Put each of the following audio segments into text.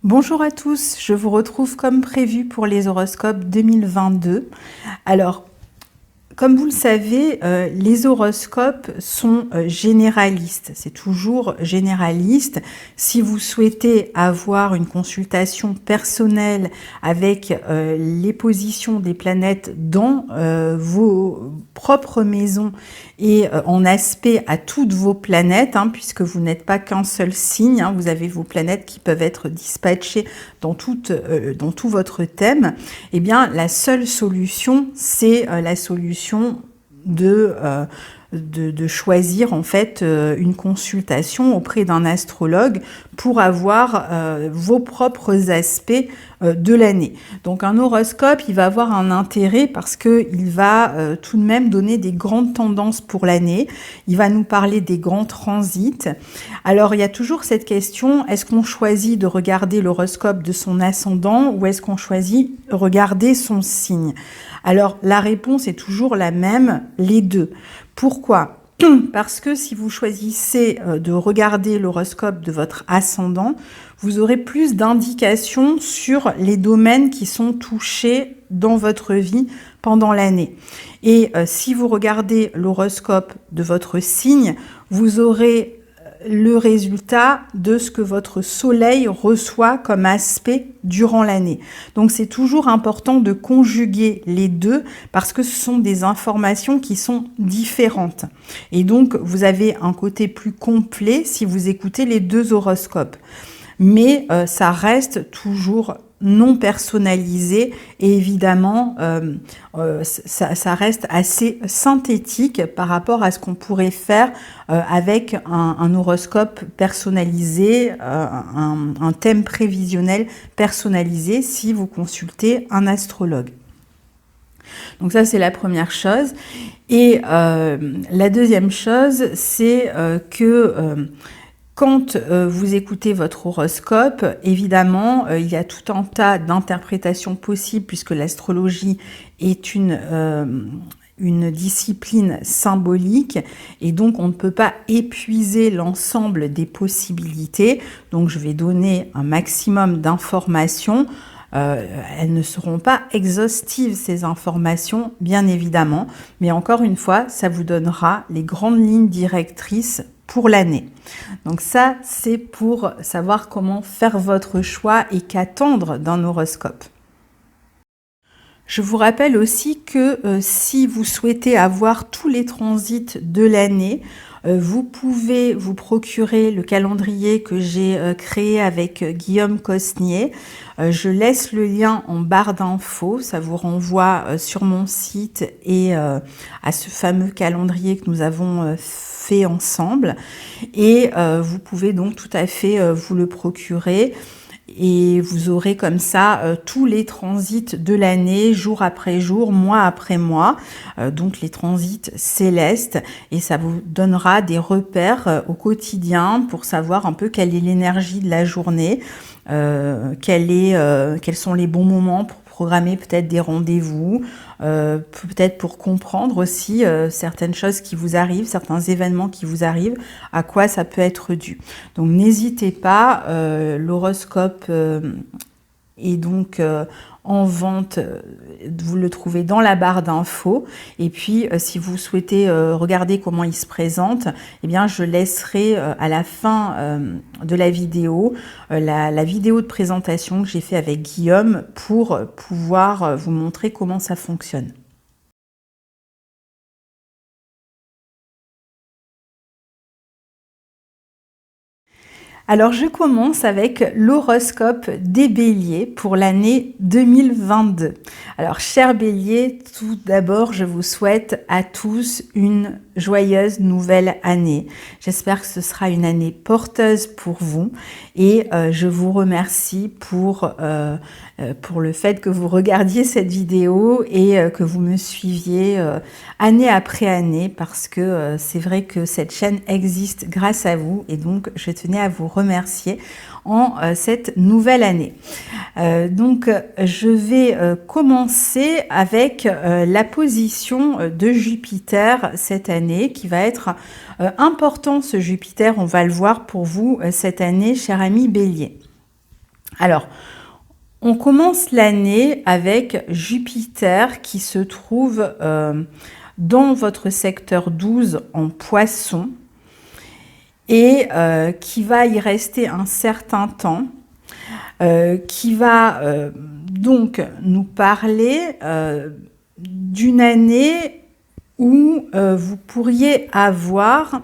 Bonjour à tous, je vous retrouve comme prévu pour les horoscopes 2022. Alors, comme vous le savez, les horoscopes sont généralistes. C'est toujours généraliste. Si vous souhaitez avoir une consultation personnelle avec les positions des planètes dans vos propres maisons et en aspect à toutes vos planètes, puisque vous n'êtes pas qu'un seul signe, vous avez vos planètes qui peuvent être dispatchées dans tout votre thème, eh bien la seule solution, c'est la solution de choisir en fait une consultation auprès d'un astrologue pour avoir vos propres aspects de l'année. Donc un horoscope, il va avoir un intérêt parce qu'il va tout de même donner des grandes tendances pour l'année. Il va nous parler des grands transits. Alors il y a toujours cette question, est-ce qu'on choisit de regarder l'horoscope de son ascendant ou est-ce qu'on choisit de regarder son signe? Alors la réponse est toujours la même, les deux. Pourquoi ? Parce que si vous choisissez de regarder l'horoscope de votre ascendant, vous aurez plus d'indications sur les domaines qui sont touchés dans votre vie pendant l'année. Et si vous regardez l'horoscope de votre signe, vous aurez le résultat de ce que votre soleil reçoit comme aspect durant l'année. Donc c'est toujours important de conjuguer les deux parce que ce sont des informations qui sont différentes. Et donc vous avez un côté plus complet si vous écoutez les deux horoscopes. Mais ça reste toujours non personnalisé et évidemment ça reste assez synthétique par rapport à ce qu'on pourrait faire avec un horoscope personnalisé, un thème prévisionnel personnalisé si vous consultez un astrologue. Donc ça, c'est la première chose. Et la deuxième chose, c'est que quand vous écoutez votre horoscope, évidemment, il y a tout un tas d'interprétations possibles puisque l'astrologie est une discipline symbolique et donc on ne peut pas épuiser l'ensemble des possibilités. Donc je vais donner un maximum d'informations. Elles ne seront pas exhaustives, ces informations, bien évidemment, mais encore une fois, ça vous donnera les grandes lignes directrices pour l'année. Donc ça, c'est pour savoir comment faire votre choix et qu'attendre d'un horoscope. Je vous rappelle aussi que si vous souhaitez avoir tous les transits de l'année, vous pouvez vous procurer le calendrier que j'ai créé avec Guillaume Cosnier. Je laisse le lien en barre d'infos, ça vous renvoie sur mon site et à ce fameux calendrier que nous avons fait ensemble. Et vous pouvez donc tout à fait vous le procurer. Et vous aurez comme ça tous les transits de l'année, jour après jour, mois après mois, donc les transits célestes, et ça vous donnera des repères au quotidien pour savoir un peu quelle est l'énergie de la journée, quels sont les bons moments pour programmer peut-être des rendez-vous, peut-être pour comprendre aussi certaines choses qui vous arrivent, certains événements qui vous arrivent, à quoi ça peut être dû. Donc n'hésitez pas, l'horoscope est donc en vente, vous le trouvez dans la barre d'infos. Et puis si vous souhaitez regarder comment il se présente, eh bien je laisserai à la fin de la vidéo la vidéo de présentation que j'ai fait avec Guillaume pour pouvoir vous montrer comment ça fonctionne. Alors je commence avec l'horoscope des béliers pour l'année 2022. Alors chers béliers, tout d'abord je vous souhaite à tous une joyeuse nouvelle année. J'espère que ce sera une année porteuse pour vous et je vous remercie pour le fait que vous regardiez cette vidéo et que vous me suiviez année après année parce que c'est vrai que cette chaîne existe grâce à vous et donc je tenais à vous remercier en cette nouvelle année. Donc je vais commencer avec la position de Jupiter cette année qui va être important. Ce Jupiter, on va le voir pour vous cette année, cher ami Bélier. Alors, on commence l'année avec Jupiter qui se trouve dans votre secteur 12 en Poisson et qui va y rester un certain temps, qui va donc nous parler d'une année où vous pourriez avoir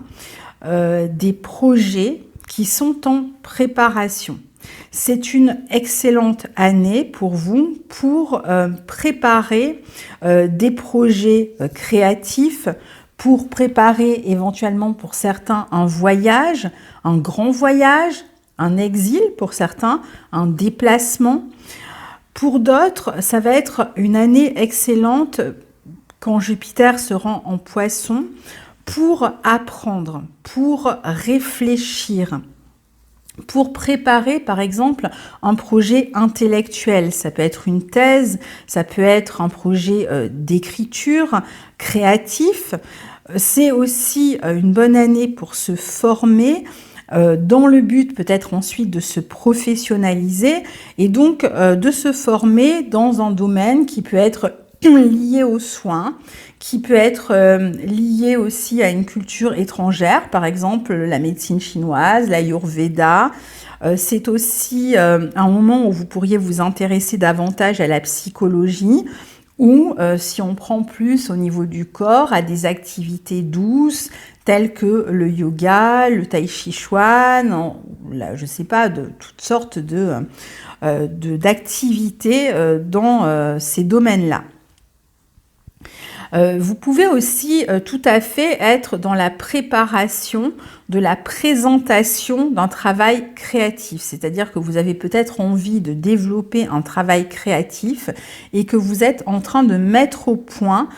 des projets qui sont en préparation. C'est une excellente année pour vous pour préparer des projets créatifs, pour préparer éventuellement pour certains un voyage, un grand voyage, un exil pour certains, un déplacement. Pour d'autres, ça va être une année excellente quand Jupiter se rend en Poisson pour apprendre, pour réfléchir, pour préparer par exemple un projet intellectuel. Ça peut être une thèse, ça peut être un projet d'écriture créatif. C'est aussi une bonne année pour se former dans le but peut-être ensuite de se professionnaliser et donc de se former dans un domaine qui peut être lié aux soins, qui peut être lié aussi à une culture étrangère, par exemple la médecine chinoise, l'Ayurveda. C'est aussi un moment où vous pourriez vous intéresser davantage à la psychologie ou, si on prend plus au niveau du corps, à des activités douces telles que le yoga, le tai chi chuan, je ne sais pas, de toutes sortes d'activités dans ces domaines-là. Vous pouvez aussi tout à fait être dans la préparation de la présentation d'un travail créatif, c'est-à-dire que vous avez peut-être envie de développer un travail créatif et que vous êtes en train de mettre au point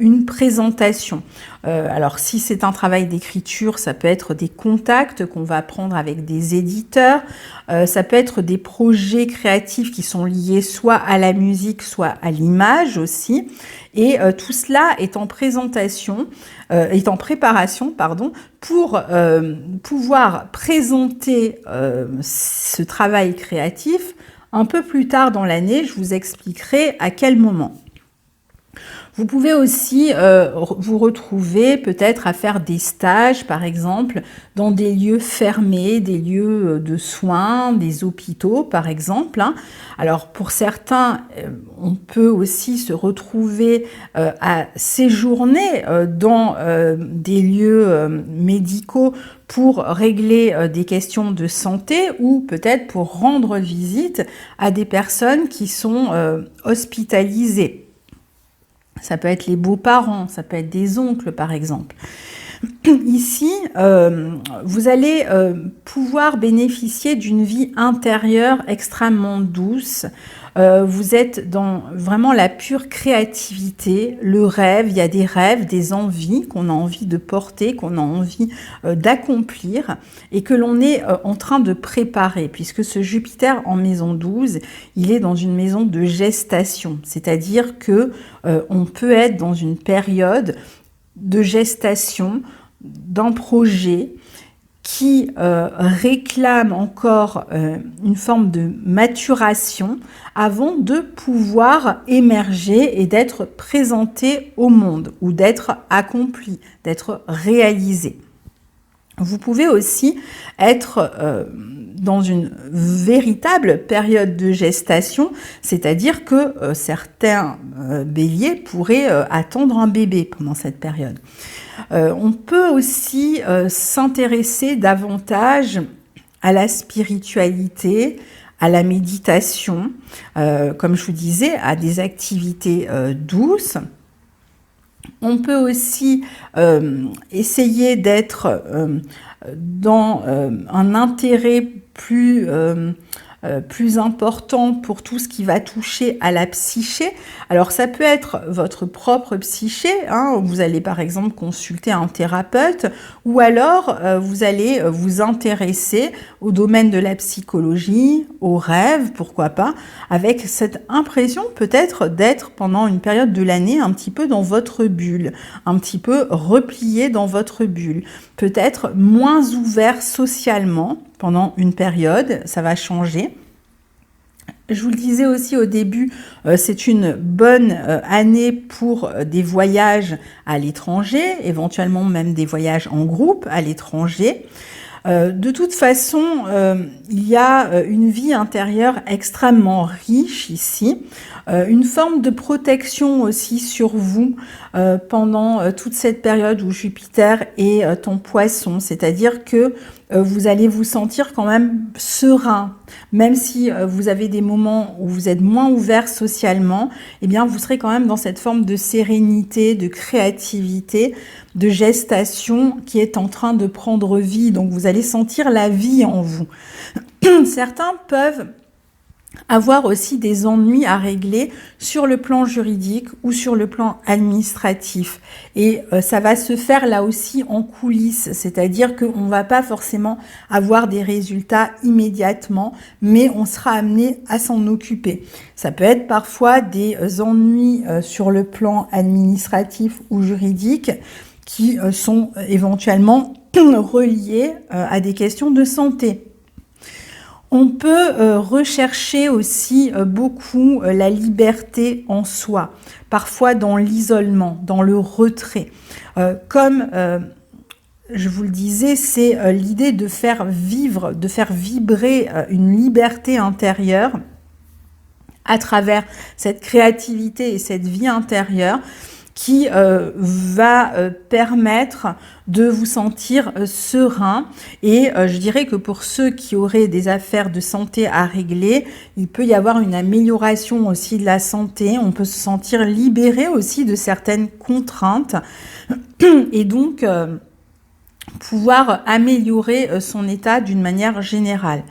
une présentation. Alors si c'est un travail d'écriture, ça peut être des contacts qu'on va prendre avec des éditeurs, ça peut être des projets créatifs qui sont liés soit à la musique, soit à l'image aussi. Et tout cela est en préparation, pour pouvoir présenter ce travail créatif un peu plus tard dans l'année. Je vous expliquerai à quel moment. Vous pouvez aussi vous retrouver peut-être à faire des stages, par exemple, dans des lieux fermés, des lieux de soins, des hôpitaux, par exemple. Alors, pour certains, on peut aussi se retrouver à séjourner dans des lieux médicaux pour régler des questions de santé ou peut-être pour rendre visite à des personnes qui sont hospitalisées. Ça peut être les beaux-parents, ça peut être des oncles par exemple. Ici, vous allez pouvoir bénéficier d'une vie intérieure extrêmement douce. Vous êtes dans vraiment la pure créativité, le rêve. Il y a des rêves, des envies qu'on a envie de porter, qu'on a envie d'accomplir et que l'on est en train de préparer, puisque ce Jupiter en maison 12, il est dans une maison de gestation, c'est-à-dire que on peut être dans une période de gestation d'un projet qui réclame encore une forme de maturation avant de pouvoir émerger et d'être présenté au monde ou d'être accompli, d'être réalisé. Vous pouvez aussi être dans une véritable période de gestation, c'est-à-dire que certains béliers pourraient attendre un bébé pendant cette période. On peut aussi s'intéresser davantage à la spiritualité, à la méditation, comme je vous disais, à des activités douces. On peut aussi essayer d'être dans un intérêt plus important pour tout ce qui va toucher à la psyché. Alors ça peut être votre propre psyché, vous allez par exemple consulter un thérapeute ou alors vous allez vous intéresser au domaine de la psychologie, aux rêves, pourquoi pas, avec cette impression peut-être d'être pendant une période de l'année un petit peu dans votre bulle, un petit peu replié dans votre bulle, peut-être moins ouvert socialement pendant une période, ça va changer. Je vous le disais aussi au début, c'est une bonne année pour des voyages à l'étranger, éventuellement même des voyages en groupe à l'étranger. De toute façon, il y a une vie intérieure extrêmement riche ici, une forme de protection aussi sur vous pendant toute cette période où Jupiter est en Poisson, c'est-à-dire que vous allez vous sentir quand même serein, même si vous avez des moments où vous êtes moins ouvert socialement, eh bien vous serez quand même dans cette forme de sérénité, de créativité, de gestation qui est en train de prendre vie. Donc vous allez sentir la vie en vous. Certains peuvent avoir aussi des ennuis à régler sur le plan juridique ou sur le plan administratif. Et ça va se faire là aussi en coulisses, c'est-à-dire qu'on ne va pas forcément avoir des résultats immédiatement, mais on sera amené à s'en occuper. Ça peut être parfois des ennuis sur le plan administratif ou juridique qui sont éventuellement reliés à des questions de santé. On peut rechercher aussi beaucoup la liberté en soi, parfois dans l'isolement, dans le retrait. Comme je vous le disais, c'est l'idée de faire vivre, de faire vibrer une liberté intérieure à travers cette créativité et cette vie intérieure qui va permettre de vous sentir serein. Et je dirais que pour ceux qui auraient des affaires de santé à régler, il peut y avoir une amélioration aussi de la santé. On peut se sentir libéré aussi de certaines contraintes et donc pouvoir améliorer son état d'une manière générale.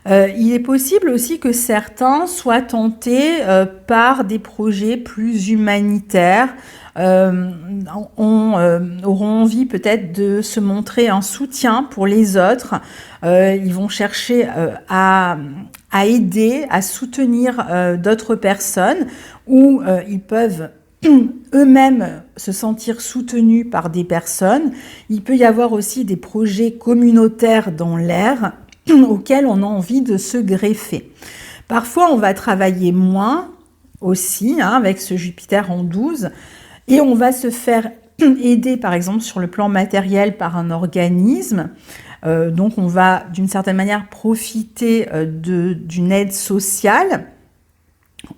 Il est possible aussi que certains soient tentés par des projets plus humanitaires, auront envie peut-être de se montrer un soutien pour les autres. Ils vont chercher à aider, à soutenir d'autres personnes, ou ils peuvent eux-mêmes se sentir soutenus par des personnes. Il peut y avoir aussi des projets communautaires dans l'air auxquels on a envie de se greffer. Parfois, on va travailler moins aussi, avec ce Jupiter en 12, et on va se faire aider, par exemple, sur le plan matériel par un organisme. Donc, on va, d'une certaine manière, profiter d'une aide sociale.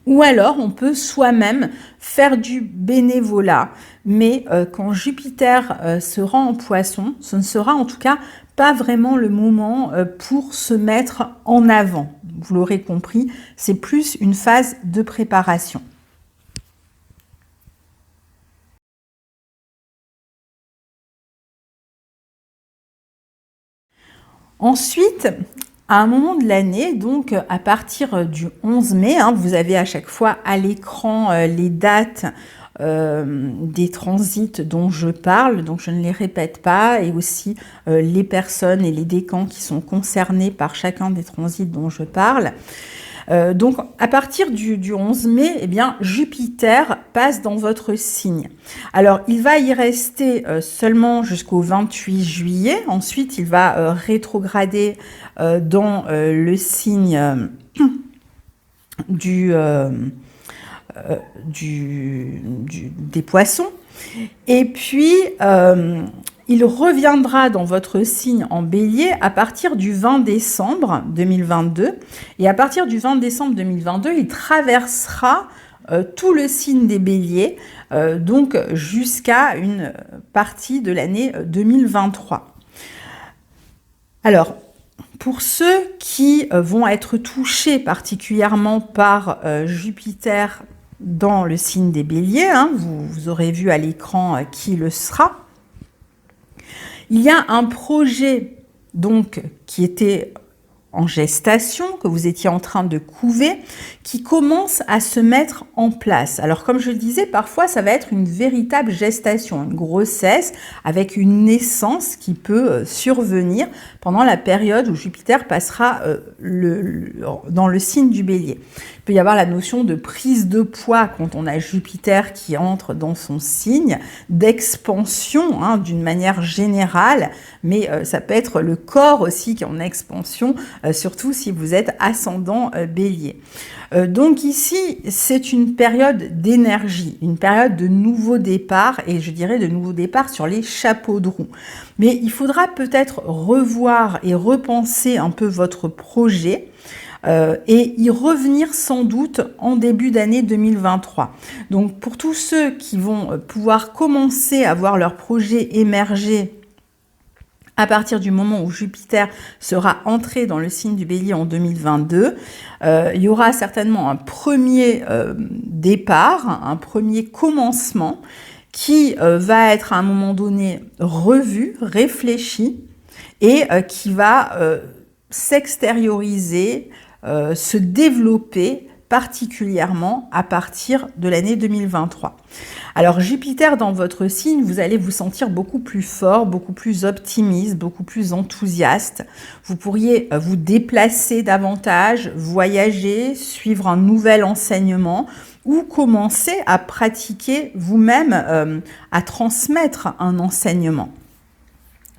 Ou alors, on peut soi-même faire du bénévolat. Mais quand Jupiter sera en Poisson, ce ne sera en tout cas pas vraiment le moment pour se mettre en avant. Vous l'aurez compris, c'est plus une phase de préparation. Ensuite, à un moment de l'année, donc à partir du 11 mai, vous avez à chaque fois à l'écran les dates des transits dont je parle, donc je ne les répète pas, et aussi les personnes et les décans qui sont concernés par chacun des transits dont je parle. Donc à partir du 11 mai, eh bien, Jupiter passe dans votre signe. Alors il va y rester seulement jusqu'au 28 juillet, ensuite il va rétrograder dans le signe des Poissons, et puis il reviendra dans votre signe en Bélier à partir du 20 décembre 2022, et à partir du 20 décembre 2022, il traversera tout le signe des Béliers, donc jusqu'à une partie de l'année 2023. Alors, pour ceux qui vont être touchés particulièrement par Jupiter dans le signe des Béliers, vous aurez vu à l'écran qui le sera. Il y a un projet donc qui était en gestation, que vous étiez en train de couver, qui commence à se mettre en place. Alors comme je le disais, parfois ça va être une véritable gestation, une grossesse avec une naissance qui peut survenir pendant la période où Jupiter passera dans le signe du Bélier. Il peut y avoir la notion de prise de poids quand on a Jupiter qui entre dans son signe, d'expansion d'une manière générale, mais ça peut être le corps aussi qui est en expansion, surtout si vous êtes ascendant Bélier. Donc ici, c'est une période d'énergie, une période de nouveau départ, et je dirais de nouveau départ sur les chapeaux de roue. Mais il faudra peut-être revoir et repenser un peu votre projet, et y revenir sans doute en début d'année 2023. Donc pour tous ceux qui vont pouvoir commencer à voir leur projet émerger à partir du moment où Jupiter sera entré dans le signe du Bélier en 2022, il y aura certainement un premier départ, un premier commencement qui va être à un moment donné revu, réfléchi, et qui va s'extérioriser, se développer particulièrement à partir de l'année 2023. Alors Jupiter dans votre signe, vous allez vous sentir beaucoup plus fort, beaucoup plus optimiste, beaucoup plus enthousiaste. Vous pourriez vous déplacer davantage, voyager, suivre un nouvel enseignement ou commencer à pratiquer vous-même, à transmettre un enseignement.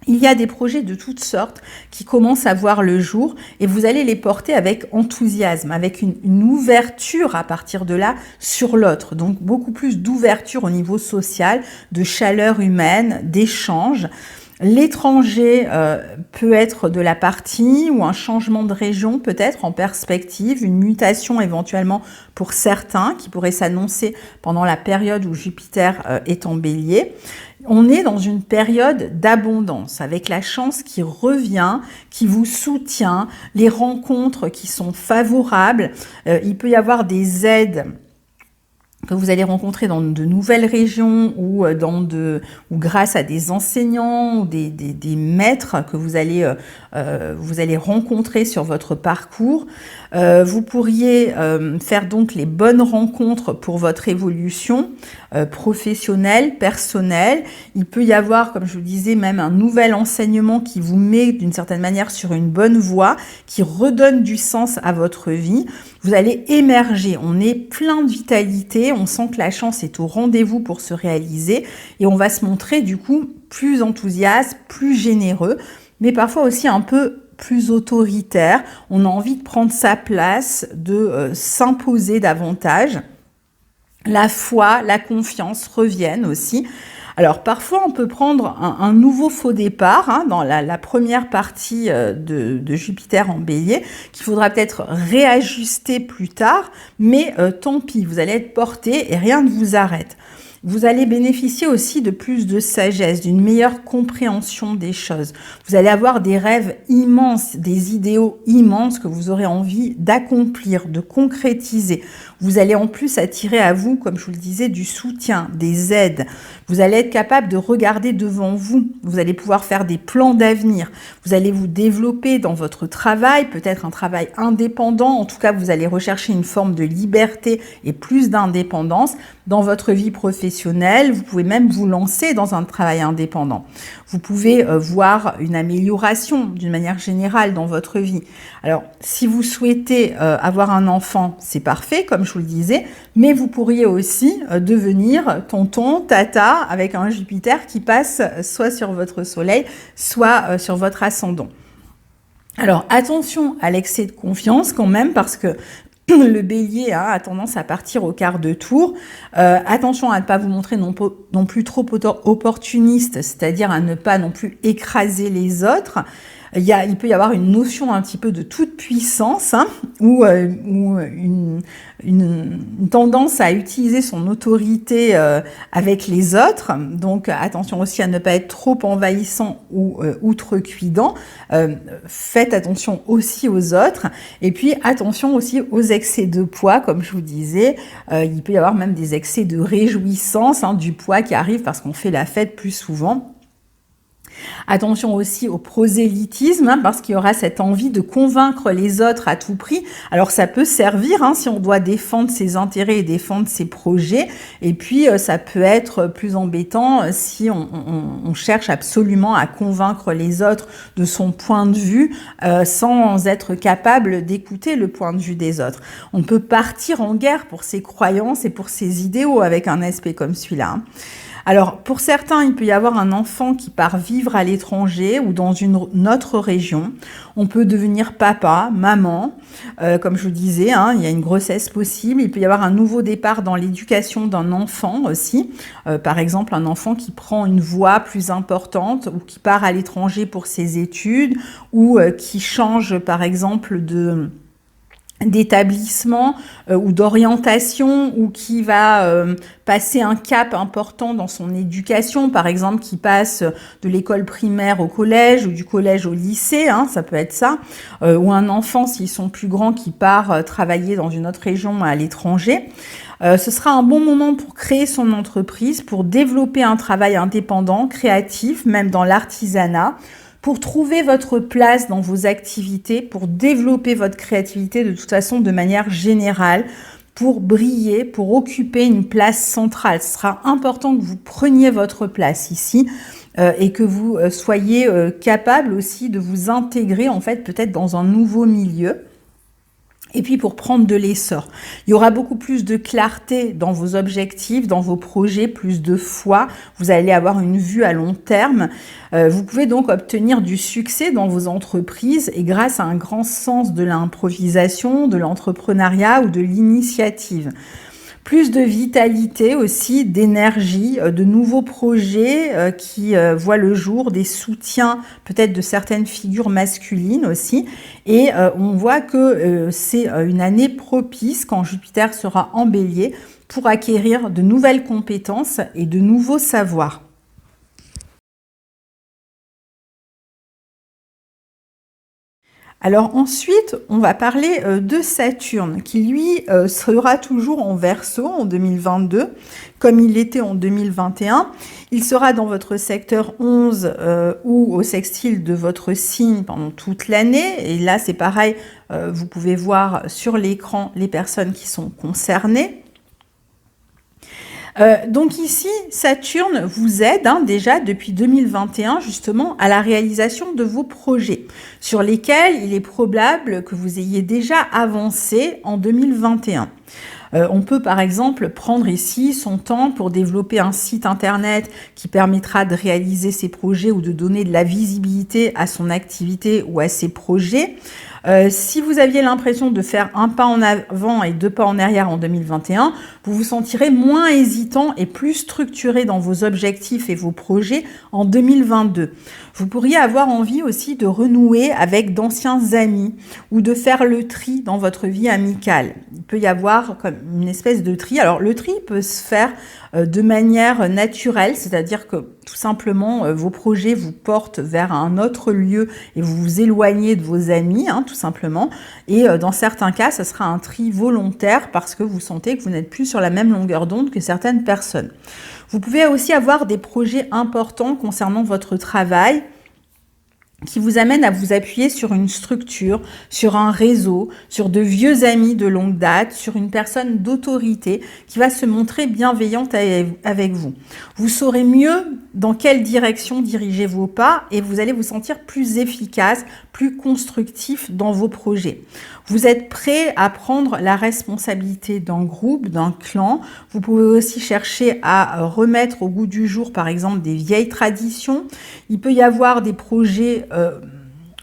Il y a des projets de toutes sortes qui commencent à voir le jour et vous allez les porter avec enthousiasme, avec une ouverture à partir de là sur l'autre. Donc beaucoup plus d'ouverture au niveau social, de chaleur humaine, d'échange. L'étranger peut être de la partie ou un changement de région peut-être en perspective, une mutation éventuellement pour certains qui pourrait s'annoncer pendant la période où Jupiter est en Bélier. On est dans une période d'abondance, avec la chance qui revient, qui vous soutient, les rencontres qui sont favorables. Il peut y avoir des aides que vous allez rencontrer dans de nouvelles régions ou grâce à des enseignants ou des maîtres que vous allez rencontrer sur votre parcours. Vous pourriez faire donc les bonnes rencontres pour votre évolution professionnelle, personnelle. Il peut y avoir, comme je vous disais, même un nouvel enseignement qui vous met d'une certaine manière sur une bonne voie, qui redonne du sens à votre vie. Vous allez émerger, on est plein de vitalité, on sent que la chance est au rendez-vous pour se réaliser et on va se montrer du coup plus enthousiaste, plus généreux, mais parfois aussi un peu plus autoritaire. On a envie de prendre sa place, de s'imposer davantage. La foi, la confiance reviennent aussi. Alors parfois on peut prendre un nouveau faux départ dans la première partie de Jupiter en Bélier qu'il faudra peut-être réajuster plus tard, mais tant pis, vous allez être porté et rien ne vous arrête. Vous allez bénéficier aussi de plus de sagesse, d'une meilleure compréhension des choses. Vous allez avoir des rêves immenses, des idéaux immenses que vous aurez envie d'accomplir, de concrétiser. Vous allez en plus attirer à vous, comme je vous le disais, du soutien, des aides. Vous allez être capable de regarder devant vous. Vous allez pouvoir faire des plans d'avenir. Vous allez vous développer dans votre travail, peut-être un travail indépendant. En tout cas, vous allez rechercher une forme de liberté et plus d'indépendance dans votre vie professionnelle. Vous pouvez même vous lancer dans un travail indépendant. Vous pouvez voir une amélioration d'une manière générale dans votre vie. Alors, si vous souhaitez avoir un enfant, c'est parfait, comme je vous le disais, mais vous pourriez aussi devenir tonton, tata, avec un Jupiter qui passe soit sur votre soleil, soit sur votre ascendant. Alors, attention à l'excès de confiance quand même, parce que le bélier a tendance à partir au quart de tour. Attention à ne pas vous montrer non plus trop opportuniste, c'est-à-dire à ne pas non plus écraser les autres. Il peut y avoir une notion un petit peu de toute puissance ou une tendance à utiliser son autorité avec les autres. Donc attention aussi à ne pas être trop envahissant ou outrecuidant. Faites attention aussi aux autres. Et puis attention aussi aux excès de poids, comme je vous disais. Il peut y avoir même des excès de réjouissance, du poids qui arrive parce qu'on fait la fête plus souvent. Attention aussi au prosélytisme, parce qu'il y aura cette envie de convaincre les autres à tout prix. Alors ça peut servir si on doit défendre ses intérêts et défendre ses projets. Et puis ça peut être plus embêtant si on cherche absolument à convaincre les autres de son point de vue sans être capable d'écouter le point de vue des autres. On peut partir en guerre pour ses croyances et pour ses idéaux avec un aspect comme celui-là. Alors, pour certains, il peut y avoir un enfant qui part vivre à l'étranger ou dans une autre région. On peut devenir papa, maman, comme je vous disais, hein, il y a une grossesse possible. Il peut y avoir un nouveau départ dans l'éducation d'un enfant aussi. Par exemple, un enfant qui prend une voie plus importante ou qui part à l'étranger pour ses études ou qui change, par exemple, d'établissement ou d'orientation ou qui va passer un cap important dans son éducation, par exemple qui passe de l'école primaire au collège ou du collège au lycée, hein, ça peut être ça, ou un enfant, s'ils sont plus grands, qui part travailler dans une autre région à l'étranger. Ce sera un bon moment pour créer son entreprise, pour développer un travail indépendant, créatif, même dans l'artisanat, pour trouver votre place dans vos activités, pour développer votre créativité de toute façon de manière générale, pour briller, pour occuper une place centrale. Ce sera important que vous preniez votre place ici et que vous soyez capable aussi de vous intégrer en fait peut-être dans un nouveau milieu. Et puis pour prendre de l'essor, il y aura beaucoup plus de clarté dans vos objectifs, dans vos projets, plus de foi. Vous allez avoir une vue à long terme. Vous pouvez donc obtenir du succès dans vos entreprises et grâce à un grand sens de l'improvisation, de l'entrepreneuriat ou de l'initiative. Plus de vitalité aussi, d'énergie, de nouveaux projets qui voient le jour, des soutiens peut-être de certaines figures masculines aussi. Et on voit que c'est une année propice quand Jupiter sera en Bélier pour acquérir de nouvelles compétences et de nouveaux savoirs. Alors ensuite, on va parler de Saturne, qui lui sera toujours en Verseau en 2022, comme il l'était en 2021. Il sera dans votre secteur 11 ou au sextile de votre signe pendant toute l'année. Et là, c'est pareil, vous pouvez voir sur l'écran les personnes qui sont concernées. Donc ici, Saturne vous aide déjà depuis 2021 justement à la réalisation de vos projets sur lesquels il est probable que vous ayez déjà avancé en 2021. On peut par exemple prendre ici son temps pour développer un site internet qui permettra de réaliser ses projets ou de donner de la visibilité à son activité ou à ses projets. Si vous aviez l'impression de faire un pas en avant et deux pas en arrière en 2021, vous vous sentirez moins hésitant et plus structuré dans vos objectifs et vos projets en 2022. Vous pourriez avoir envie aussi de renouer avec d'anciens amis ou de faire le tri dans votre vie amicale. Il peut y avoir comme une espèce de tri. Alors le tri peut se faire de manière naturelle, c'est-à-dire que tout simplement vos projets vous portent vers un autre lieu et vous vous éloignez de vos amis, tout simplement. Et dans certains cas, ça sera un tri volontaire parce que vous sentez que vous n'êtes plus sur la même longueur d'onde que certaines personnes. Vous pouvez aussi avoir des projets importants concernant votre travail qui vous amène à vous appuyer sur une structure, sur un réseau, sur de vieux amis de longue date, sur une personne d'autorité qui va se montrer bienveillante avec vous. Vous saurez mieux dans quelle direction diriger vos pas et vous allez vous sentir plus efficace, plus constructif dans vos projets. Vous êtes prêt à prendre la responsabilité d'un groupe, d'un clan. Vous pouvez aussi chercher à remettre au goût du jour, par exemple, des vieilles traditions. Il peut y avoir des projets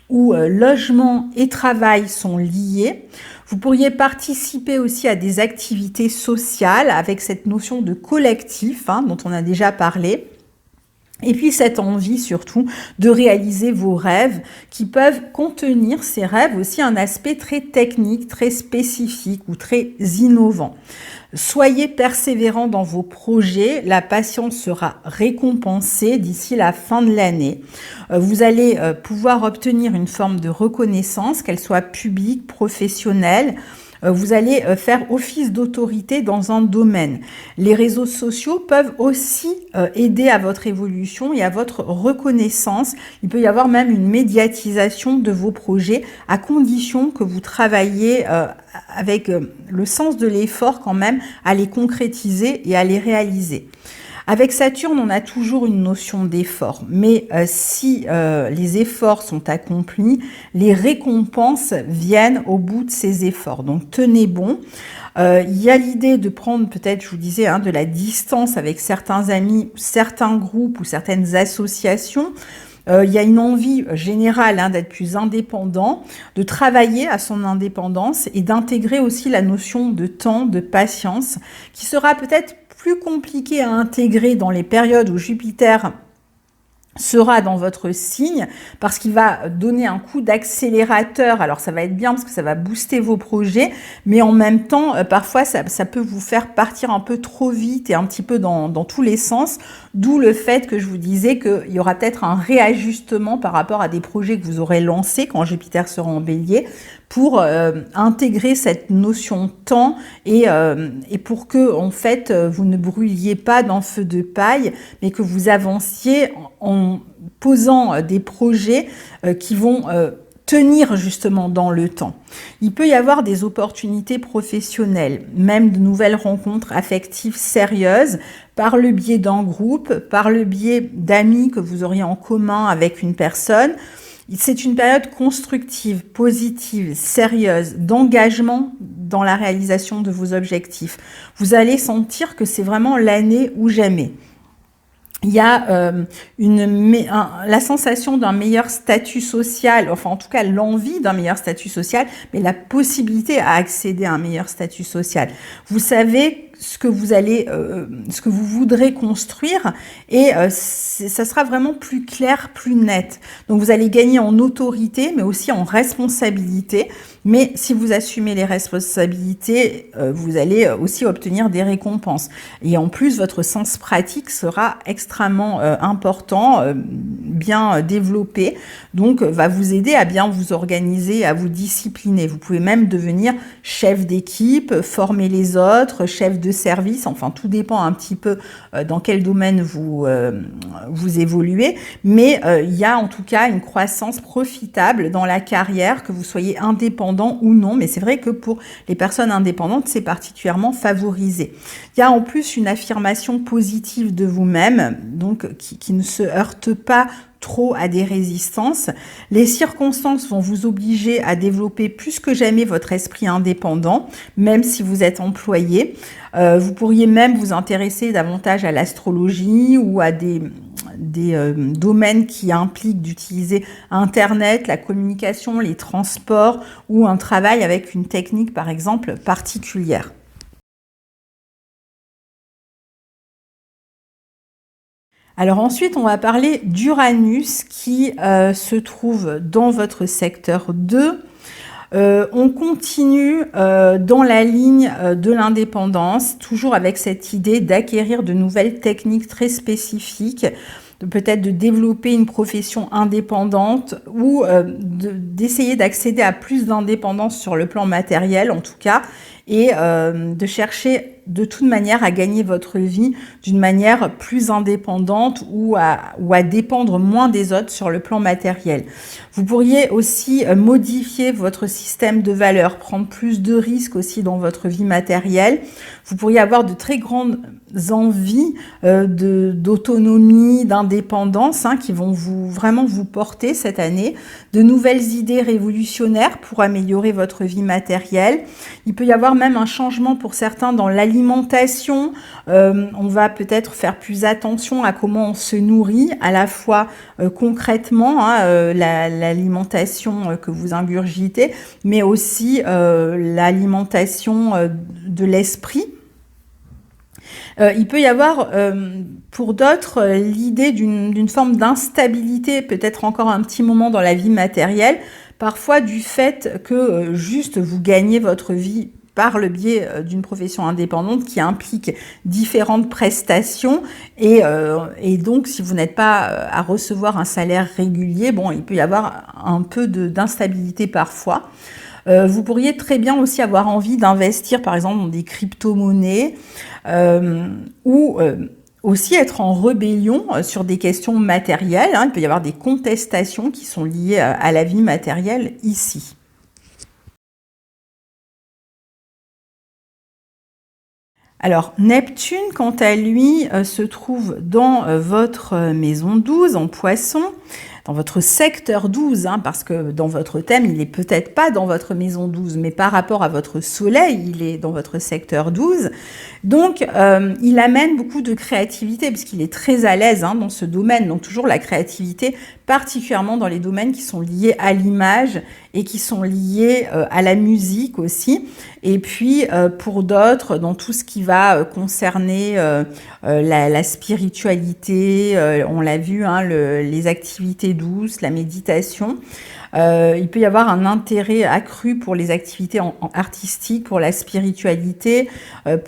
où logement et travail sont liés. Vous pourriez participer aussi à des activités sociales avec cette notion de collectif dont on a déjà parlé. Et puis cette envie surtout de réaliser vos rêves qui peuvent contenir ces rêves aussi un aspect très technique, très spécifique ou très innovant. Soyez persévérants dans vos projets, la patience sera récompensée d'ici la fin de l'année. Vous allez pouvoir obtenir une forme de reconnaissance, qu'elle soit publique, professionnelle. Vous allez faire office d'autorité dans un domaine. Les réseaux sociaux peuvent aussi aider à votre évolution et à votre reconnaissance. Il peut y avoir même une médiatisation de vos projets à condition que vous travaillez avec le sens de l'effort quand même à les concrétiser et à les réaliser. Avec Saturne, on a toujours une notion d'effort, mais si les efforts sont accomplis, les récompenses viennent au bout de ces efforts. Donc tenez bon. Il y a l'idée de prendre peut-être, je vous disais, hein, de la distance avec certains amis, certains groupes ou certaines associations. Il y a une envie générale hein, d'être plus indépendant, de travailler à son indépendance et d'intégrer aussi la notion de temps, de patience, qui sera peut-être plus compliquée à intégrer dans les périodes où Jupiter sera dans votre signe parce qu'il va donner un coup d'accélérateur. Alors ça va être bien parce que ça va booster vos projets, mais en même temps parfois ça peut vous faire partir un peu trop vite et un petit peu dans tous les sens, d'où le fait que je vous disais qu'il y aura peut-être un réajustement par rapport à des projets que vous aurez lancés quand Jupiter sera en Bélier, pour intégrer cette notion de temps et pour que en fait vous ne brûliez pas dans feu de paille, mais que vous avanciez en posant des projets qui vont tenir justement dans le temps. Il peut y avoir des opportunités professionnelles, même de nouvelles rencontres affectives sérieuses, par le biais d'un groupe, par le biais d'amis que vous auriez en commun avec une personne. C'est une période constructive, positive, sérieuse, d'engagement dans la réalisation de vos objectifs. Vous allez sentir que c'est vraiment l'année ou jamais. Il y a la sensation d'un meilleur statut social, enfin en tout cas l'envie d'un meilleur statut social, mais la possibilité à accéder à un meilleur statut social. Vous savez ce que vous voudrez construire et ça sera vraiment plus clair, plus net. Donc vous allez gagner en autorité, mais aussi en responsabilité. Mais si vous assumez les responsabilités, vous allez aussi obtenir des récompenses. Et en plus, votre sens pratique sera extrêmement important, bien développé. Donc, va vous aider à bien vous organiser, à vous discipliner. Vous pouvez même devenir chef d'équipe, former les autres, chef de service. Enfin, tout dépend un petit peu dans quel domaine vous évoluez. Mais il y a en tout cas une croissance profitable dans la carrière, que vous soyez indépendant ou non, mais c'est vrai que pour les personnes indépendantes, c'est particulièrement favorisé. Il y a en plus une affirmation positive de vous-même, donc qui ne se heurte pas trop à des résistances. Les circonstances vont vous obliger à développer plus que jamais votre esprit indépendant, même si vous êtes employé. Vous pourriez même vous intéresser davantage à l'astrologie ou à des domaines qui impliquent d'utiliser Internet, la communication, les transports ou un travail avec une technique, par exemple, particulière. Alors ensuite, on va parler d'Uranus qui se trouve dans votre secteur 2. On continue dans la ligne de l'indépendance, toujours avec cette idée d'acquérir de nouvelles techniques très spécifiques, peut-être de développer une profession indépendante ou d'essayer d'accéder à plus d'indépendance sur le plan matériel en tout cas, et de chercher de toute manière à gagner votre vie d'une manière plus indépendante ou à dépendre moins des autres sur le plan matériel. Vous pourriez aussi modifier votre système de valeurs, prendre plus de risques aussi dans votre vie matérielle. Vous pourriez avoir de très grandes envies d'autonomie, d'indépendance qui vont vraiment vous porter cette année, de nouvelles idées révolutionnaires pour améliorer votre vie matérielle. Il peut y avoir même un changement pour certains dans l'alimentation. On va peut-être faire plus attention à comment on se nourrit, à la fois concrètement, l'alimentation que vous ingurgitez, mais aussi l'alimentation de l'esprit. Il peut y avoir pour d'autres l'idée d'une forme d'instabilité, peut-être encore un petit moment dans la vie matérielle, parfois du fait que juste vous gagnez votre vie par le biais d'une profession indépendante qui implique différentes prestations et donc si vous n'êtes pas à recevoir un salaire régulier, bon, il peut y avoir un peu d'instabilité parfois. Vous pourriez très bien aussi avoir envie d'investir par exemple dans des crypto-monnaies ou aussi être en rébellion sur des questions matérielles. Il peut y avoir des contestations qui sont liées à la vie matérielle ici. Alors, Neptune, quant à lui, se trouve dans votre maison 12 en Poisson, dans votre secteur 12, hein, parce que dans votre thème, il n'est peut-être pas dans votre maison 12, mais par rapport à votre soleil, il est dans votre secteur 12. Donc, il amène beaucoup de créativité, puisqu'il est très à l'aise hein, dans ce domaine. Donc, toujours la créativité, particulièrement dans les domaines qui sont liés à l'image et qui sont liés à la musique aussi. Et puis, pour d'autres, dans tout ce qui va concerner la spiritualité, on l'a vu, hein, les activités douces, la méditation. Il peut y avoir un intérêt accru pour les activités artistiques, pour la spiritualité,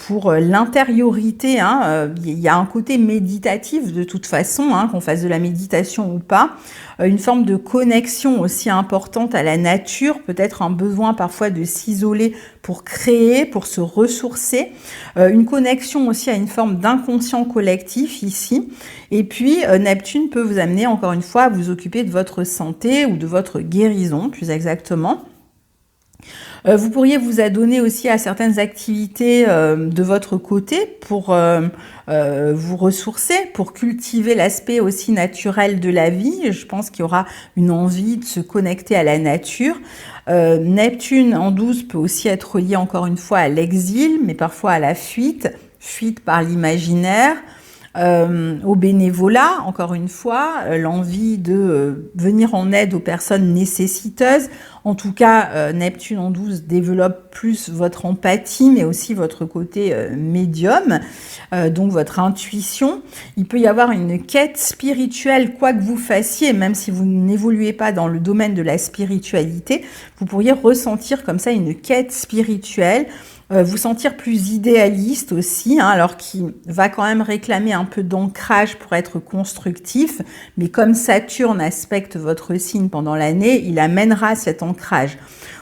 pour l'intériorité. Hein. Il y a un côté méditatif de toute façon, hein, qu'on fasse de la méditation ou pas. Une forme de connexion aussi importante à la nature, peut-être un besoin parfois de s'isoler pour créer, pour se ressourcer. Une connexion aussi à une forme d'inconscient collectif ici. Et puis, Neptune peut vous amener, encore une fois, à vous occuper de votre santé ou de votre guérison, plus exactement. Vous pourriez vous adonner aussi à certaines activités de votre côté pour vous ressourcer, pour cultiver l'aspect aussi naturel de la vie. Je pense qu'il y aura une envie de se connecter à la nature. Neptune en 12 peut aussi être relié encore une fois à l'exil, mais parfois à la fuite par l'imaginaire. Au bénévolat, encore une fois, l'envie de venir en aide aux personnes nécessiteuses. En tout cas, Neptune en 12 développe plus votre empathie, mais aussi votre côté médium, donc votre intuition. Il peut y avoir une quête spirituelle, quoi que vous fassiez, même si vous n'évoluez pas dans le domaine de la spiritualité, vous pourriez ressentir comme ça une quête spirituelle, vous sentir plus idéaliste aussi, hein, alors qui va quand même réclamer un peu d'ancrage pour être constructif, mais comme Saturne aspecte votre signe pendant l'année, il amènera cet ancrage.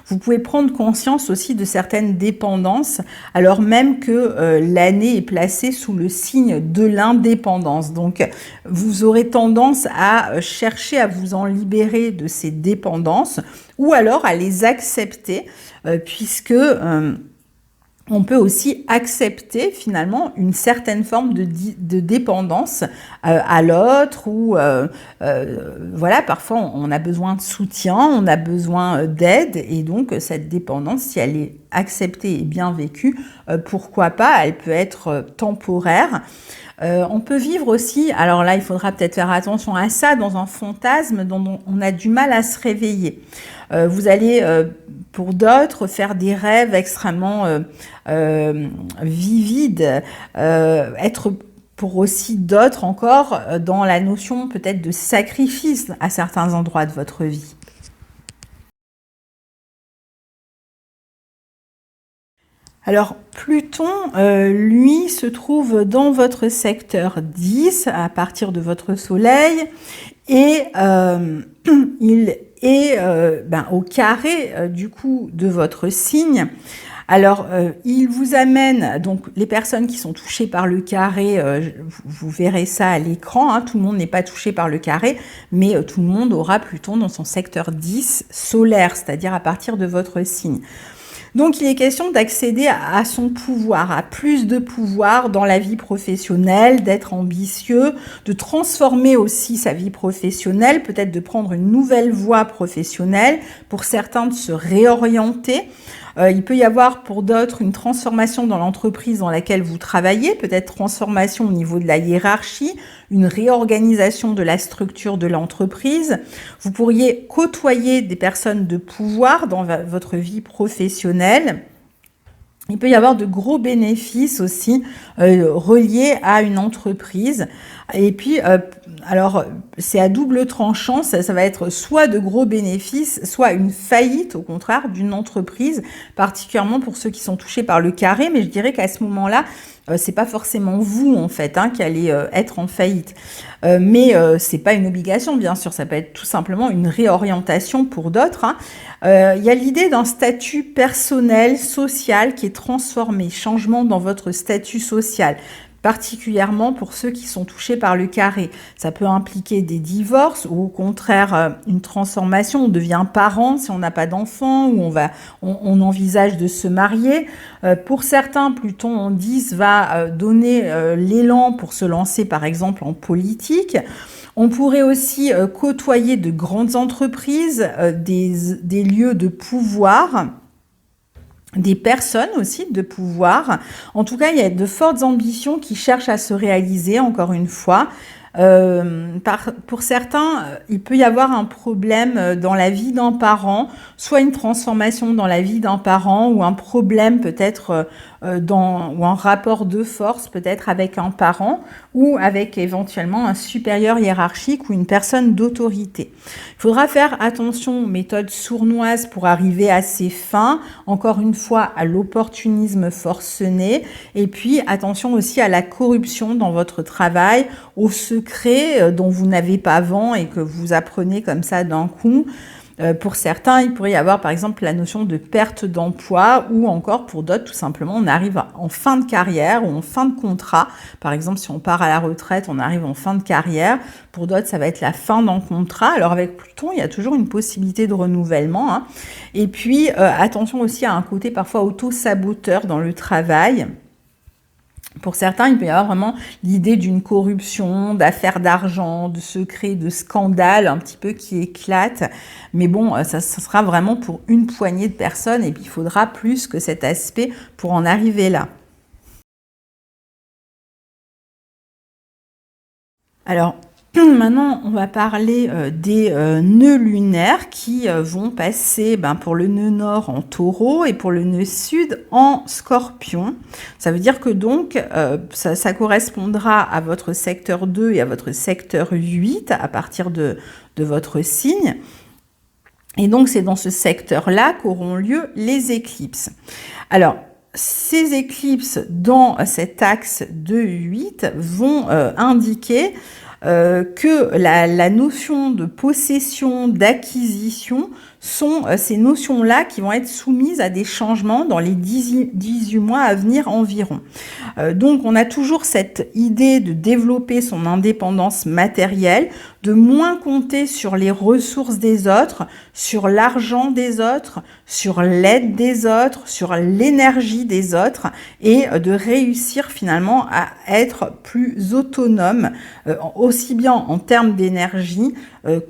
Vous pouvez prendre conscience aussi de certaines dépendances, alors même que l'année est placée sous le signe de l'indépendance. Donc, vous aurez tendance à chercher à vous en libérer de ces dépendances, ou alors à les accepter, puisque on peut aussi accepter finalement une certaine forme de dépendance à l'autre ou voilà, parfois on a besoin de soutien, on a besoin d'aide et donc cette dépendance, si elle est acceptée et bien vécue, pourquoi pas, elle peut être temporaire. On peut vivre aussi, alors là il faudra peut-être faire attention à ça, dans un fantasme dont on a du mal à se réveiller. Vous allez, pour d'autres, faire des rêves extrêmement vivides, être pour aussi d'autres encore dans la notion peut-être de sacrifice à certains endroits de votre vie. Alors, Pluton, lui, se trouve dans votre secteur 10, à partir de votre soleil, et il est au carré, du coup, de votre signe. Alors, il vous amène, donc les personnes qui sont touchées par le carré, vous verrez ça à l'écran, hein, tout le monde n'est pas touché par le carré, mais tout le monde aura Pluton dans son secteur 10 solaire, c'est-à-dire à partir de votre signe. Donc, il est question d'accéder à son pouvoir, à plus de pouvoir dans la vie professionnelle, d'être ambitieux, de transformer aussi sa vie professionnelle, peut-être de prendre une nouvelle voie professionnelle, pour certains de se réorienter. Il peut y avoir pour d'autres une transformation dans l'entreprise dans laquelle vous travaillez, peut-être transformation au niveau de la hiérarchie, une réorganisation de la structure de l'entreprise. Vous pourriez côtoyer des personnes de pouvoir dans votre vie professionnelle. Il peut y avoir de gros bénéfices aussi reliés à une entreprise. Et puis, alors, c'est à double tranchant, ça va être soit de gros bénéfices, soit une faillite, au contraire, d'une entreprise, particulièrement pour ceux qui sont touchés par le carré. Mais je dirais qu'à ce moment-là, c'est pas forcément vous, en fait, hein, qui allez être en faillite. Mais c'est pas une obligation, bien sûr, ça peut être tout simplement une réorientation pour d'autres. Hein. Il y a l'idée d'un statut personnel, social qui est transformé, changement dans votre statut social. particulièrement pour ceux qui sont touchés par le carré. Ça peut impliquer des divorces ou au contraire une transformation, on devient parent si on n'a pas d'enfant ou on envisage de se marier. Pour certains, Pluton en 10 va donner l'élan pour se lancer par exemple en politique. On pourrait aussi côtoyer de grandes entreprises, des lieux de pouvoir, des personnes aussi de pouvoir. En tout cas, il y a de fortes ambitions qui cherchent à se réaliser, encore une fois. Pour certains, il peut y avoir un problème dans la vie d'un parent, soit une transformation dans la vie d'un parent ou un problème peut-être ou un rapport de force peut-être avec un parent ou avec éventuellement un supérieur hiérarchique ou une personne d'autorité. Il faudra faire attention aux méthodes sournoises pour arriver à ses fins, encore une fois à l'opportunisme forcené, et puis attention aussi à la corruption dans votre travail, aux secrets dont vous n'avez pas vent et que vous apprenez comme ça d'un coup. Pour certains, il pourrait y avoir par exemple la notion de perte d'emploi ou encore pour d'autres, tout simplement, on arrive en fin de carrière ou en fin de contrat. Par exemple, si on part à la retraite, on arrive en fin de carrière. Pour d'autres, ça va être la fin d'un contrat. Alors avec Pluton, il y a toujours une possibilité de renouvellement, hein. Et puis, attention aussi à un côté parfois auto-saboteur dans le travail. Pour certains, il peut y avoir vraiment l'idée d'une corruption, d'affaires d'argent, de secrets, de scandales un petit peu qui éclatent. Mais bon, ça sera vraiment pour une poignée de personnes et puis il faudra plus que cet aspect pour en arriver là. Alors, maintenant, on va parler des nœuds lunaires qui vont passer pour le nœud nord en taureau et pour le nœud sud en scorpion. Ça veut dire que donc, ça correspondra à votre secteur 2 et à votre secteur 8 à partir de votre signe. Et donc, c'est dans ce secteur-là qu'auront lieu les éclipses. Alors, ces éclipses dans cet axe 2-8 vont indiquer que la notion de possession, d'acquisition sont ces notions-là qui vont être soumises à des changements dans les 18 mois à venir environ. Donc, on a toujours cette idée de développer son indépendance matérielle, de moins compter sur les ressources des autres, sur l'argent des autres, sur l'aide des autres, sur l'énergie des autres et de réussir finalement à être plus autonome, aussi bien en termes d'énergie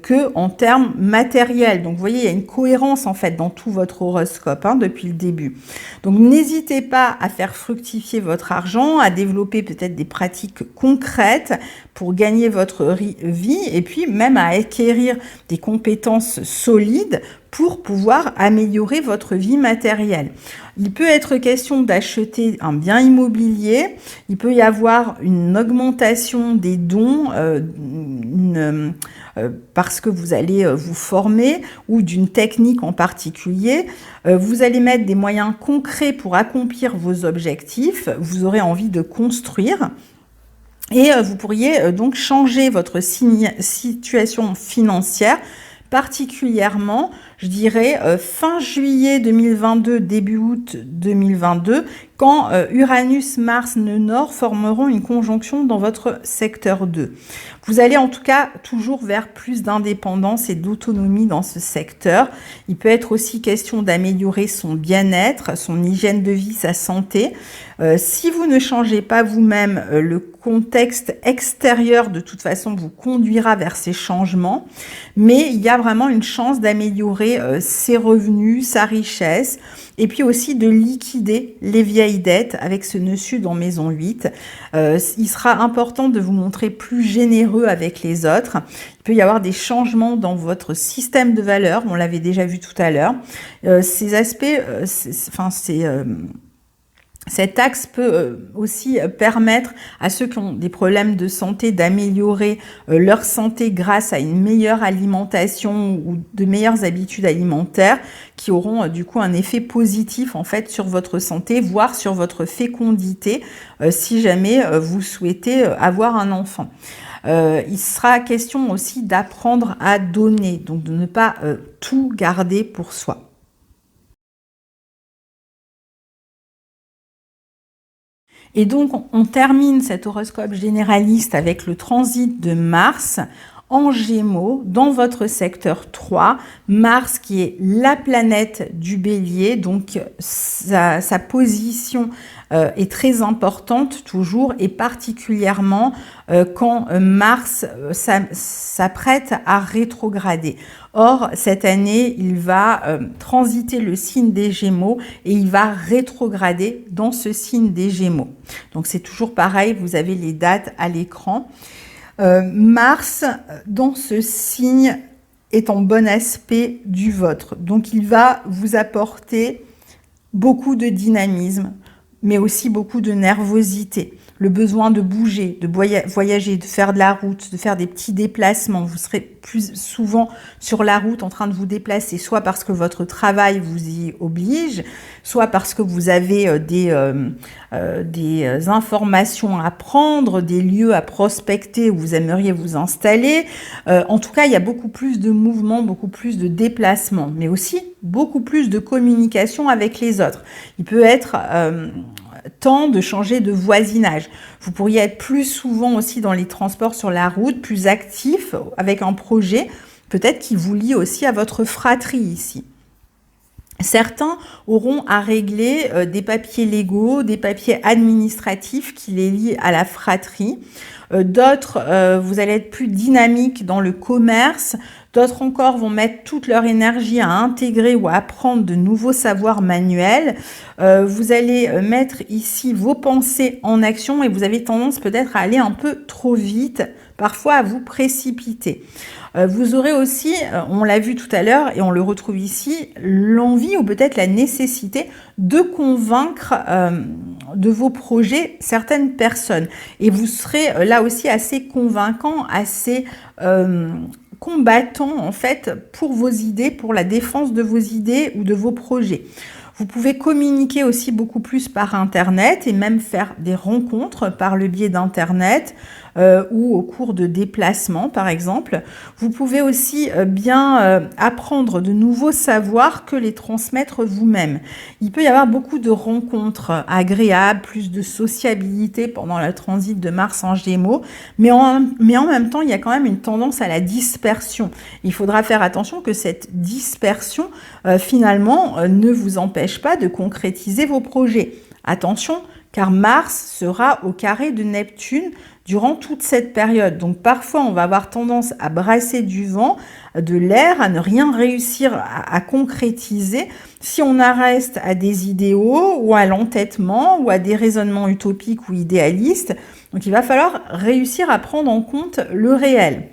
que en termes matériels. Donc, vous voyez, il y a une cohérence en fait dans tout votre horoscope depuis le début. Donc, n'hésitez pas à faire fructifier votre argent, à développer peut-être des pratiques concrètes pour gagner votre vie et puis même à acquérir des compétences solides pour pouvoir améliorer votre vie matérielle. Il peut être question d'acheter un bien immobilier, il peut y avoir une augmentation des dons, parce que vous allez vous former ou d'une technique en particulier. Vous allez mettre des moyens concrets pour accomplir vos objectifs, vous aurez envie de construire. Et vous pourriez donc changer votre situation financière, particulièrement, je dirais, fin juillet 2022, début août 2022, quand Uranus, Mars, nœud nord formeront une conjonction dans votre secteur 2. Vous allez en tout cas toujours vers plus d'indépendance et d'autonomie dans ce secteur. Il peut être aussi question d'améliorer son bien-être, son hygiène de vie, sa santé. Si vous ne changez pas vous-même, le contexte extérieur de toute façon vous conduira vers ces changements, mais il y a vraiment une chance d'améliorer ses revenus, sa richesse, et puis aussi de liquider les vieilles dettes avec ce nœud sud en maison 8. Il sera important de vous montrer plus généreux avec les autres. Il peut y avoir des changements dans votre système de valeurs, on l'avait déjà vu tout à l'heure. Ces aspects, cet axe peut aussi permettre à ceux qui ont des problèmes de santé d'améliorer leur santé grâce à une meilleure alimentation ou de meilleures habitudes alimentaires qui auront du coup un effet positif en fait sur votre santé, voire sur votre fécondité si jamais vous souhaitez avoir un enfant. Il sera question aussi d'apprendre à donner, donc de ne pas tout garder pour soi. Et donc, on termine cet horoscope généraliste avec le transit de Mars en Gémeaux, dans votre secteur 3. Mars qui est la planète du Bélier, donc sa position est très importante toujours, et particulièrement quand Mars s'apprête à rétrograder. Or, cette année, il va transiter le signe des Gémeaux et il va rétrograder dans ce signe des Gémeaux. Donc, c'est toujours pareil, vous avez les dates à l'écran. Mars, dans ce signe, est en bon aspect du vôtre. Donc, il va vous apporter beaucoup de dynamisme, mais aussi beaucoup de nervosité. Le besoin de bouger, de voyager, de faire de la route, de faire des petits déplacements. Vous serez plus souvent sur la route en train de vous déplacer, soit parce que votre travail vous y oblige, soit parce que vous avez des informations à prendre, des lieux à prospecter où vous aimeriez vous installer. En tout cas, il y a beaucoup plus de mouvements, beaucoup plus de déplacements, mais aussi beaucoup plus de communication avec les autres. Il peut être temps de changer de voisinage. Vous pourriez être plus souvent aussi dans les transports sur la route, plus actif avec un projet, peut-être qui vous lie aussi à votre fratrie ici. Certains auront à régler des papiers légaux, des papiers administratifs qui les lient à la fratrie. D'autres, vous allez être plus dynamique dans le commerce. D'autres encore vont mettre toute leur énergie à intégrer ou à apprendre de nouveaux savoirs manuels. Vous allez mettre ici vos pensées en action et vous avez tendance peut-être à aller un peu trop vite, parfois à vous précipiter. Vous aurez aussi, on l'a vu tout à l'heure et on le retrouve ici, l'envie ou peut-être la nécessité de convaincre de vos projets certaines personnes. Et vous serez là aussi assez convaincant, assez combattant en fait pour vos idées, pour la défense de vos idées ou de vos projets. Vous pouvez communiquer aussi beaucoup plus par Internet et même faire des rencontres par le biais d'Internet ou au cours de déplacements, par exemple. Vous pouvez aussi bien apprendre de nouveaux savoirs que les transmettre vous-même. Il peut y avoir beaucoup de rencontres agréables, plus de sociabilité pendant le transit de Mars en Gémeaux, mais en même temps, il y a quand même une tendance à la dispersion. Il faudra faire attention que cette dispersion, finalement, ne vous empêche pas de concrétiser vos projets. Attention, car Mars sera au carré de Neptune durant toute cette période. Donc parfois, on va avoir tendance à brasser du vent, de l'air, à ne rien réussir à concrétiser si on en reste à des idéaux ou à l'entêtement ou à des raisonnements utopiques ou idéalistes. Donc il va falloir réussir à prendre en compte le réel.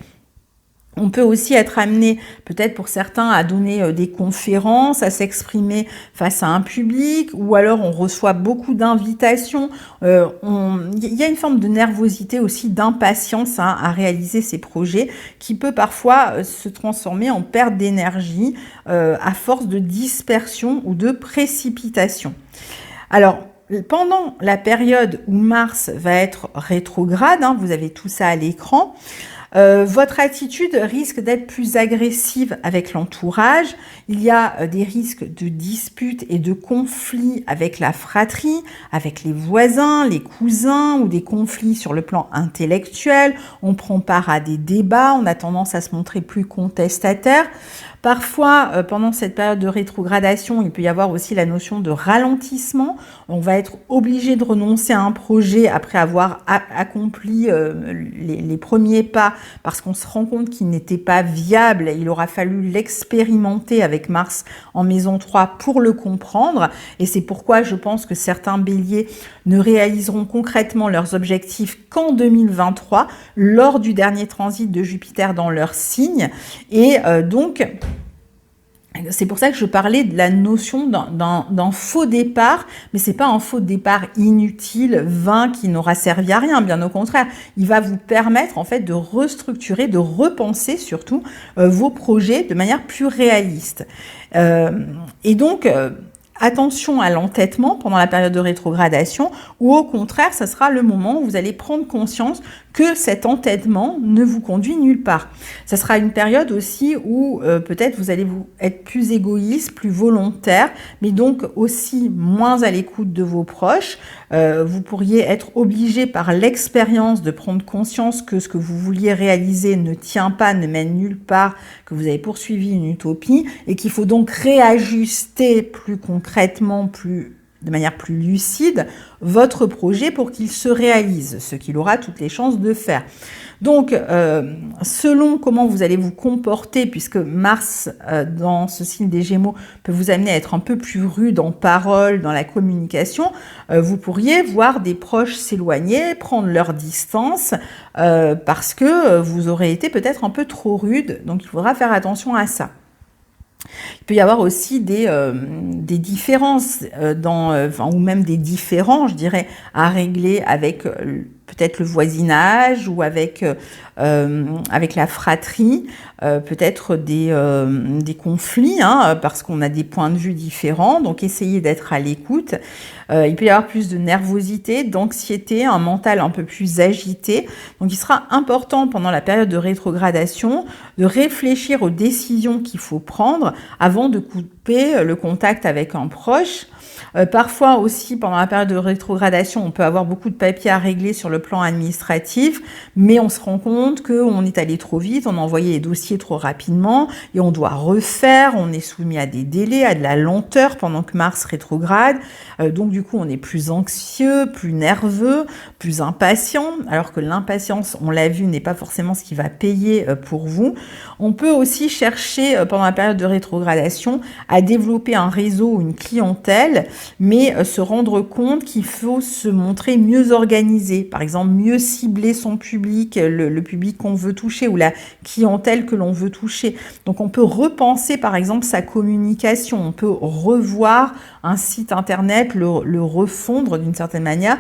On peut aussi être amené, peut-être pour certains, à donner des conférences, à s'exprimer face à un public, ou alors on reçoit beaucoup d'invitations. Il y a une forme de nervosité aussi, d'impatience à réaliser ces projets, qui peut parfois se transformer en perte d'énergie à force de dispersion ou de précipitation. Alors, pendant la période où Mars va être rétrograde, vous avez tout ça à l'écran, votre attitude risque d'être plus agressive avec l'entourage. Il y a des risques de disputes et de conflits avec la fratrie, avec les voisins, les cousins ou des conflits sur le plan intellectuel. On prend part à des débats, on a tendance à se montrer plus contestataire. Parfois, pendant cette période de rétrogradation, il peut y avoir aussi la notion de ralentissement. On va être obligé de renoncer à un projet après avoir accompli les premiers pas parce qu'on se rend compte qu'il n'était pas viable. Il aura fallu l'expérimenter avec Mars en maison 3 pour le comprendre. Et c'est pourquoi je pense que certains béliers ne réaliseront concrètement leurs objectifs qu'en 2023, lors du dernier transit de Jupiter dans leur signe. Et donc, c'est pour ça que je parlais de la notion d'un faux départ, mais c'est pas un faux départ inutile, vain, qui n'aura servi à rien, bien au contraire. Il va vous permettre en fait de restructurer, de repenser surtout vos projets de manière plus réaliste. Et donc, attention à l'entêtement pendant la période de rétrogradation, ou au contraire, ça sera le moment où vous allez prendre conscience que cet entêtement ne vous conduit nulle part. Ça sera une période aussi où peut-être vous allez être plus égoïste, plus volontaire, mais donc aussi moins à l'écoute de vos proches. Vous pourriez être obligé par l'expérience de prendre conscience que ce que vous vouliez réaliser ne tient pas, ne mène nulle part, que vous avez poursuivi une utopie et qu'il faut donc réajuster plus concrètement, de manière plus lucide, votre projet pour qu'il se réalise, ce qu'il aura toutes les chances de faire. Donc, selon comment vous allez vous comporter, puisque Mars, dans ce signe des Gémeaux, peut vous amener à être un peu plus rude en parole, dans la communication, vous pourriez voir des proches s'éloigner, prendre leur distance, parce que vous aurez été peut-être un peu trop rude, donc il faudra faire attention à ça. Il peut y avoir aussi des différences ou même des différends, je dirais, à régler avec peut-être le voisinage ou avec la fratrie, peut-être des conflits, parce qu'on a des points de vue différents, donc essayez d'être à l'écoute. Il peut y avoir plus de nervosité, d'anxiété, un mental un peu plus agité. Donc il sera important pendant la période de rétrogradation de réfléchir aux décisions qu'il faut prendre avant de couper le contact avec un proche. Parfois aussi, pendant la période de rétrogradation, on peut avoir beaucoup de papiers à régler sur le plan administratif, mais on se rend compte qu'on est allé trop vite, on a envoyé les dossiers trop rapidement et on doit refaire, on est soumis à des délais, à de la lenteur pendant que Mars rétrograde. Donc du coup, on est plus anxieux, plus nerveux, plus impatient, alors que l'impatience, on l'a vu, n'est pas forcément ce qui va payer pour vous. On peut aussi chercher, pendant la période de rétrogradation, à développer un réseau ou une clientèle, mais se rendre compte qu'il faut se montrer mieux organisé, par exemple mieux cibler son public, le public qu'on veut toucher ou la clientèle que l'on veut toucher. Donc on peut repenser par exemple sa communication, on peut revoir un site internet, le refondre d'une certaine manière.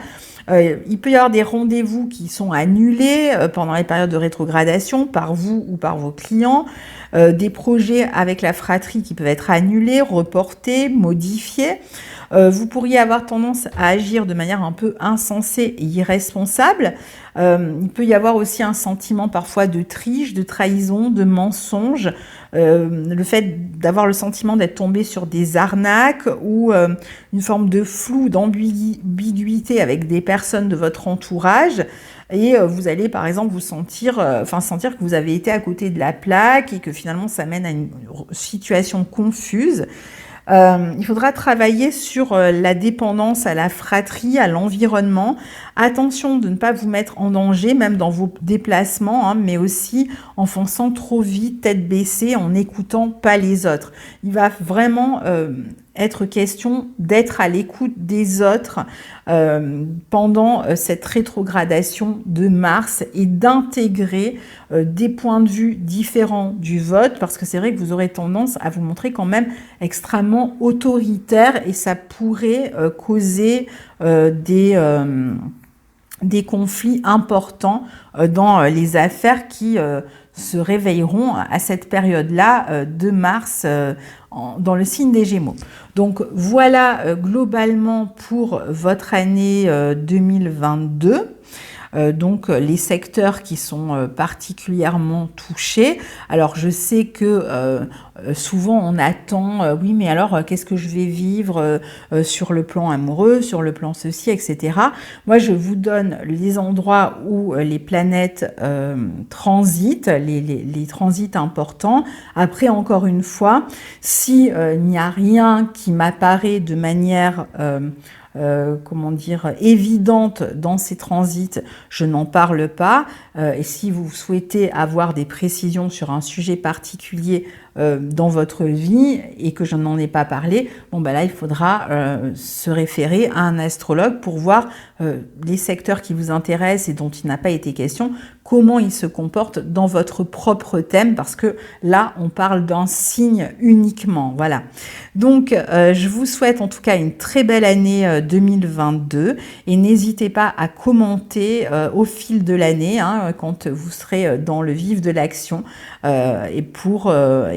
Il peut y avoir des rendez-vous qui sont annulés pendant les périodes de rétrogradation par vous ou par vos clients, des projets avec la fratrie qui peuvent être annulés, reportés, modifiés. Vous pourriez avoir tendance à agir de manière un peu insensée et irresponsable. Il peut y avoir aussi un sentiment parfois de triche, de trahison, de mensonge. Le fait d'avoir le sentiment d'être tombé sur des arnaques ou une forme de flou, d'ambiguïté avec des personnes de votre entourage. Et vous allez par exemple vous sentir que vous avez été à côté de la plaque et que finalement ça mène à une situation confuse. Il faudra travailler sur la dépendance à la fratrie, à l'environnement. Attention de ne pas vous mettre en danger, même dans vos déplacements, mais aussi en fonçant trop vite, tête baissée, en n'écoutant pas les autres. Il va vraiment être question d'être à l'écoute des autres pendant cette rétrogradation de Mars et d'intégrer des points de vue différents du vôtre, parce que c'est vrai que vous aurez tendance à vous montrer quand même extrêmement autoritaire et ça pourrait causer des conflits importants dans les affaires qui se réveilleront à cette période-là de Mars dans le signe des Gémeaux. Donc voilà globalement pour votre année 2022. Donc les secteurs qui sont particulièrement touchés. Alors je sais que souvent on attend, oui mais alors qu'est-ce que je vais vivre sur le plan amoureux, sur le plan ceci, etc. Moi je vous donne les endroits où les planètes transitent, les transits importants. Après encore une fois, si il n'y a rien qui m'apparaît de manière évidente dans ces transits, je n'en parle pas. Et si vous souhaitez avoir des précisions sur un sujet particulier dans votre vie et que je n'en ai pas parlé, là il faudra se référer à un astrologue pour voir les secteurs qui vous intéressent et dont il n'a pas été question, comment ils se comportent dans votre propre thème, parce que là on parle d'un signe uniquement. Voilà. Donc je vous souhaite en tout cas une très belle année 2022 et n'hésitez pas à commenter au fil de l'année quand vous serez dans le vif de l'action et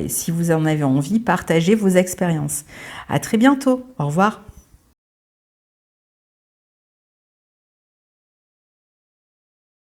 si vous en avez envie, partagez vos expériences. À très bientôt. Au revoir.